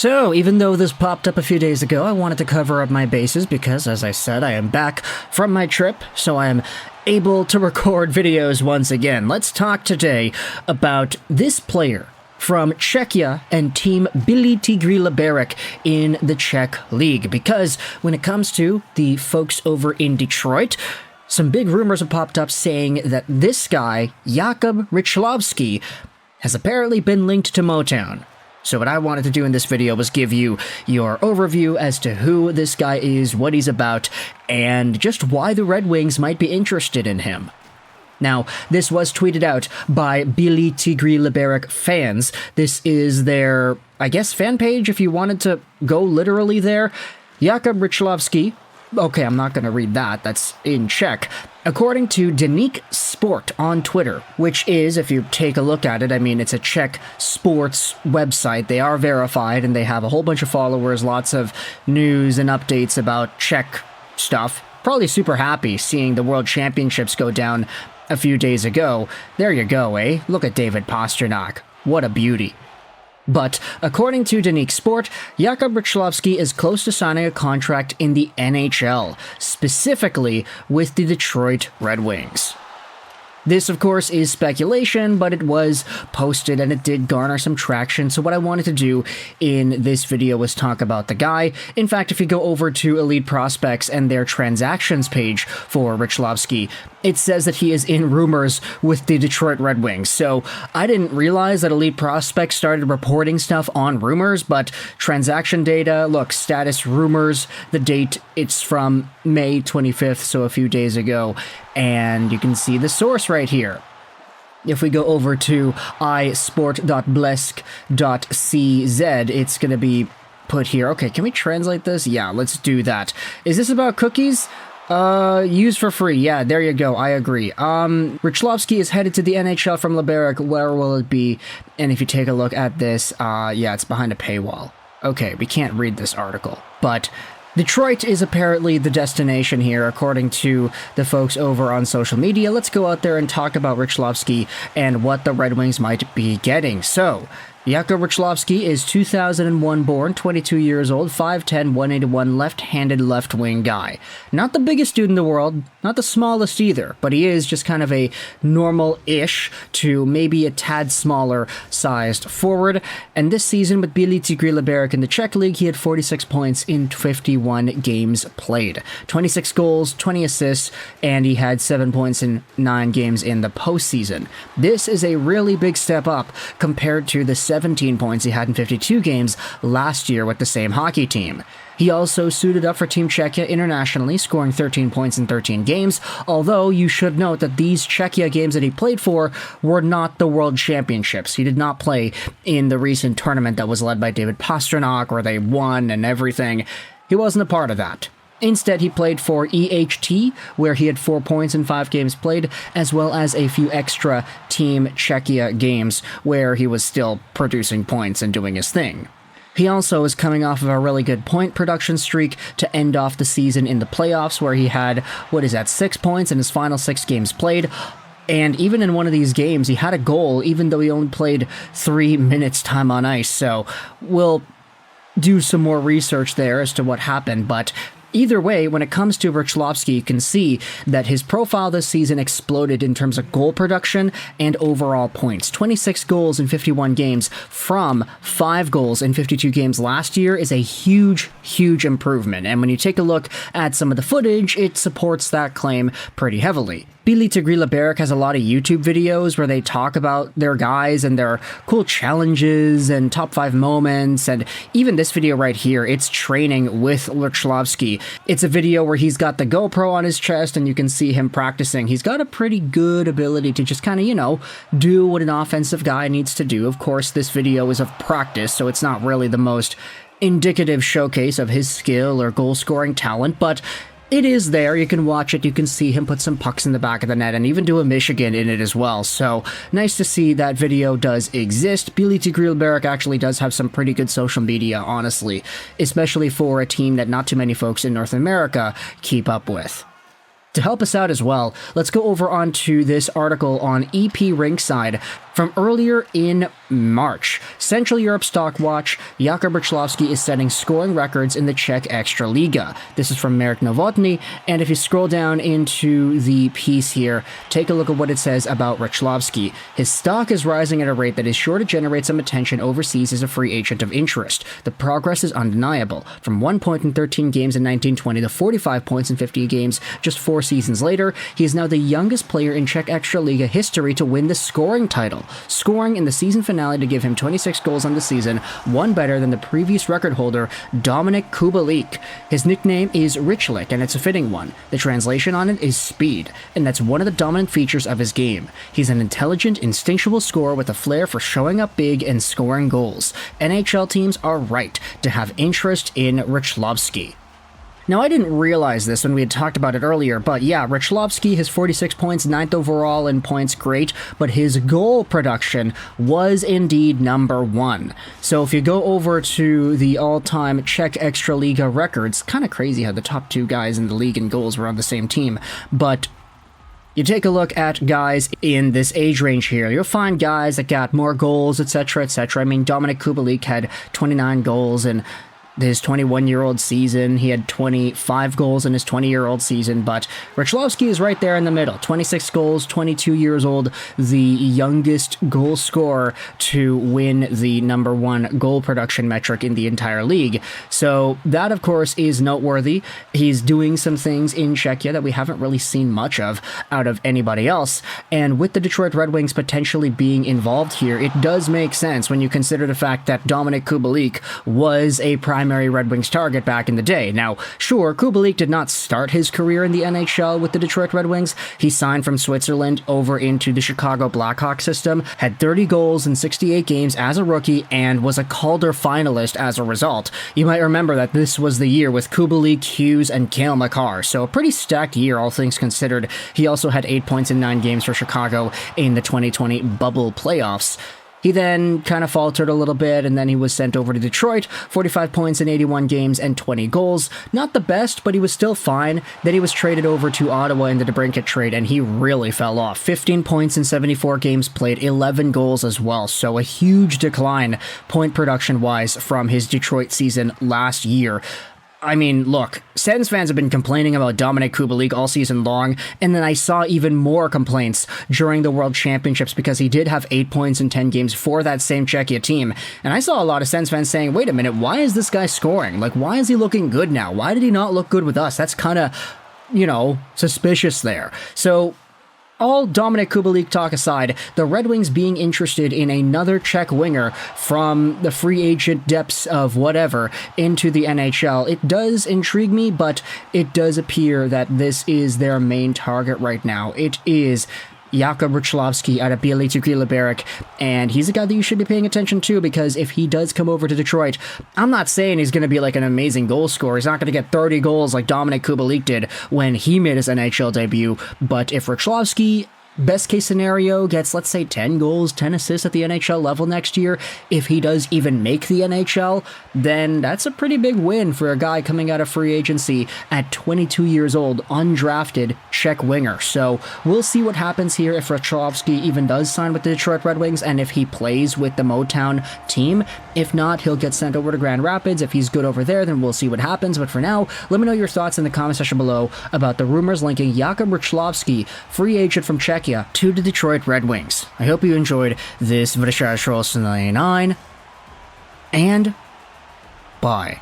So, even though this popped up a few days ago, I wanted to cover up my bases because, as I said, I am back from my trip, so I am able to record videos once again. Let's talk today about this player from Czechia and team Billy Tigry Liberec in the Czech League, because when it comes to the folks over in Detroit, some big rumors have popped up saying that this guy, Jakub Rychlovsky, has apparently been linked to Motown. So what I wanted to do in this video was give you your overview as to who this guy is, what he's about, and just why the Red Wings might be interested in him. Now, this was tweeted out by Billy Tigry Liberec fans. This is their, I guess, fan page, if you wanted to go literally there. Jakub Rychlovsky. Okay, I'm not going to read that. That's in Czech. According to Deník Sport on Twitter, which is, if you take a look at it, I mean, it's a Czech sports website. They are verified, and they have a whole bunch of followers, lots of news and updates about Czech stuff. Probably super happy seeing the World Championships go down a few days ago. There you go, eh? Look at David Pastrnak. What a beauty. But, according to Deník Sport, Jakub Rychlovsky is close to signing a contract in the NHL, specifically with the Detroit Red Wings. This, of course, is speculation, but it was posted and it did garner some traction, so what I wanted to do in this video was talk about the guy. In fact, if you go over to Elite Prospects and their transactions page for Rychlovsky, it says that he is in rumors with the Detroit Red Wings. So I didn't realize that Elite Prospects started reporting stuff on rumors, but transaction data, look, status rumors, the date, it's from May 25th, so a few days ago, and you can see the source right here. If we go over to isport.blesk.cz, it's going to be put here. Okay, can we translate this? Yeah, let's do that. Is this about cookies? Use for free. Yeah, there you go. I agree. Rychlovsky is headed to the NHL from Liberec. Where will it be? And if you take a look at this, yeah, it's behind a paywall. Okay, we can't read this article, but Detroit is apparently the destination here, according to the folks over on social media. Let's go out there and talk about Rychlovsky and what the Red Wings might be getting. So, Jakub Rychlovsky is 2001 born, 22 years old, 5'10", 181, left-handed left-wing guy. Not the biggest dude in the world, not the smallest either, but he is just kind of a normal-ish to maybe a tad smaller sized forward. And this season with Billy Tigry Liberec in the Czech League, he had 46 points in 51 games played. 26 goals, 20 assists, and he had 7 points in 9 games in the postseason. This is a really big step up compared to the 17 points he had in 52 games last year with the same hockey team. He also suited up for Team Czechia internationally, scoring 13 points in 13 games, although you should note that these Czechia games that he played for were not the World Championships. He did not play in the recent tournament that was led by David Pastrnak, where they won and everything. He wasn't a part of that. Instead, he played for EHT, where he had 4 points in 5 games played, as well as a few extra Team Czechia games where he was still producing points and doing his thing. He also is coming off of a really good point production streak to end off the season in the playoffs, where he had, 6 points in his final 6 games played. And even in one of these games, he had a goal, even though he only played 3 minutes time on ice. So we'll do some more research there as to what happened, but either way, when it comes to Rychlovsky, you can see that his profile this season exploded in terms of goal production and overall points. 26 goals in 51 games from 5 goals in 52 games last year is a huge, huge improvement. And when you take a look at some of the footage, it supports that claim pretty heavily. Billy Tigry Liberec has a lot of YouTube videos where they talk about their guys and their cool challenges and top 5 moments, and even this video right here, it's training with Rychlovsky. It's a video where he's got the GoPro on his chest and you can see him practicing. He's got a pretty good ability to just kind of, do what an offensive guy needs to do. Of course, this video is of practice, so it's not really the most indicative showcase of his skill or goal-scoring talent, but it is there. You can watch it. You can see him put some pucks in the back of the net and even do a Michigan in it as well. So nice to see that video does exist. Billy Tigry Liberec actually does have some pretty good social media, honestly, especially for a team that not too many folks in North America keep up with. To help us out as well, let's go over onto this article on EP Rinkside. From earlier in March, Central Europe Stock Watch, Jakub Rychlovsky is setting scoring records in the Czech Extraliga. This is from Marek Novotny, and if you scroll down into the piece here, take a look at what it says about Rychlovsky. His stock is rising at a rate that is sure to generate some attention overseas as a free agent of interest. The progress is undeniable. From 1 point in 13 games in 1920 to 45 points in 50 games just 4 seasons later, he is now the youngest player in Czech Extraliga history to win the scoring title, scoring in the season finale to give him 26 goals on the season, one better than the previous record holder, Dominik Kubalik. His nickname is Richlik, and it's a fitting one. The translation on it is speed, and that's one of the dominant features of his game. He's an intelligent, instinctual scorer with a flair for showing up big and scoring goals. NHL teams are right to have interest in Rychlovsky. Now, I didn't realize this when we had talked about it earlier, but yeah, Rychlovsky has 46 points, 9th overall in points, great, but his goal production was indeed number 1. So if you go over to the all-time Czech Extraliga records, kind of crazy how the top 2 guys in the league in goals were on the same team, but you take a look at guys in this age range here, you'll find guys that got more goals, etc., etc. I mean, Dominik Kubalik had 29 goals in his 21-year-old season. He had 25 goals in his 20-year-old season, but Rychlovsky is right there in the middle. 26 goals, 22 years old, the youngest goal scorer to win the number 1 goal production metric in the entire league. So that, of course, is noteworthy. He's doing some things in Czechia that we haven't really seen much of out of anybody else, and with the Detroit Red Wings potentially being involved here, it does make sense when you consider the fact that Dominik Kubalik was a primary Red Wings target back in the day. Now, sure, Kubalik did not start his career in the NHL with the Detroit Red Wings. He signed from Switzerland over into the Chicago Blackhawks system, had 30 goals in 68 games as a rookie, and was a Calder finalist as a result. You might remember that this was the year with Kubalik, Hughes, and Cale Makar, so a pretty stacked year, all things considered. He also had 8 points in 9 games for Chicago in the 2020 bubble playoffs. He then kind of faltered a little bit, and then he was sent over to Detroit, 45 points in 81 games and 20 goals. Not the best, but he was still fine. Then he was traded over to Ottawa in the DeBrincat trade, and he really fell off. 15 points in 74 games played, 11 goals as well, so a huge decline point production-wise from his Detroit season last year. I mean, look, Sens fans have been complaining about Dominik Kubalik all season long, and then I saw even more complaints during the World Championships because he did have 8 points in 10 games for that same Czechia team, and I saw a lot of Sens fans saying, wait a minute, why is this guy scoring? Like, why is he looking good now? Why did he not look good with us? That's kind of, suspicious there. So all Dominik Kubalik talk aside, the Red Wings being interested in another Czech winger from the free agent depths of whatever into the NHL, it does intrigue me, but it does appear that this is their main target right now. It is Jakub Rychlovsky out of Bielitsa Liberec, and he's a guy that you should be paying attention to, because if he does come over to Detroit, I'm not saying he's going to be like an amazing goal scorer. He's not going to get 30 goals like Dominik Kubalik did when he made his NHL debut, but if Rychlovsky, best case scenario, gets, let's say, 10 goals, 10 assists at the NHL level next year, if he does even make the NHL, then that's a pretty big win for a guy coming out of free agency at 22 years old, undrafted Czech winger. So we'll see what happens here if Rychlovsky even does sign with the Detroit Red Wings and if he plays with the Motown team. If not, he'll get sent over to Grand Rapids. If he's good over there, then we'll see what happens. But for now, let me know your thoughts in the comment section below about the rumors linking Jakub Rychlovsky, free agent from Czechia, to the Detroit Red Wings. I hope you enjoyed this video, and bye.